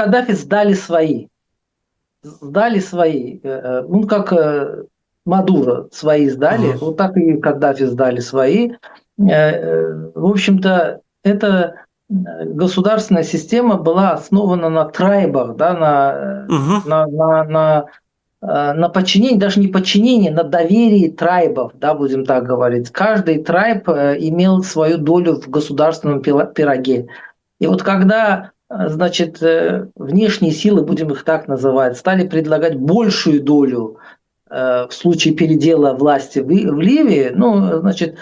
Каддафи сдали свои. Сдали свои. Ну, как Мадуро свои сдали, Мгм. вот так и Каддафи сдали свои. В общем-то, эта государственная система была основана на трайбах, да, Мгм. на подчинении, даже не подчинении, на доверии трайбов, да, будем так говорить. Каждый трайб имел свою долю в государственном пироге. И вот когда, значит, внешние силы, будем их так называть, стали предлагать большую долю в случае передела власти в Ливии, ну, значит,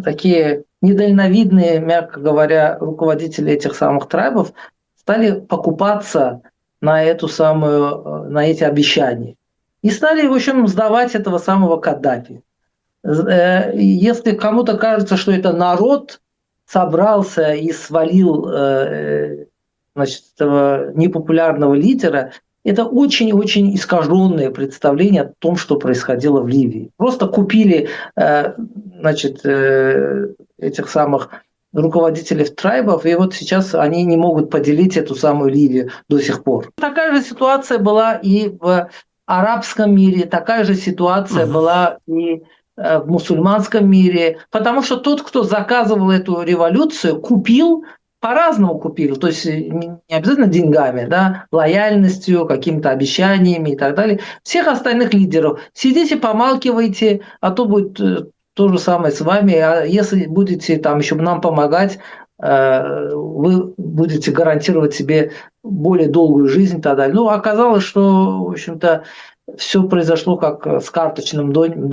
такие недальновидные, мягко говоря, руководители этих самых трайбов стали покупаться на эту самую, на эти обещания. И стали, в общем, сдавать этого самого Каддафи. Если кому-то кажется, что это народ собрался и свалил значит, этого непопулярного лидера, это очень-очень искаженное представление о том, что происходило в Ливии. Просто купили значит, этих самых руководителей трайбов, и вот сейчас они не могут поделить эту самую Ливию до сих пор. Такая же ситуация была и в арабском мире, такая же ситуация Мгм. была и в мусульманском мире, потому что тот, кто заказывал эту революцию, купил, по-разному купил, то есть не обязательно деньгами, да, лояльностью, какими-то обещаниями и так далее. Всех остальных лидеров. Сидите, помалкивайте, а то будет то же самое с вами. А если будете там еще нам помогать, вы будете гарантировать себе более долгую жизнь и так далее. Ну, оказалось, что, в общем-то, все произошло как с карточным домиком.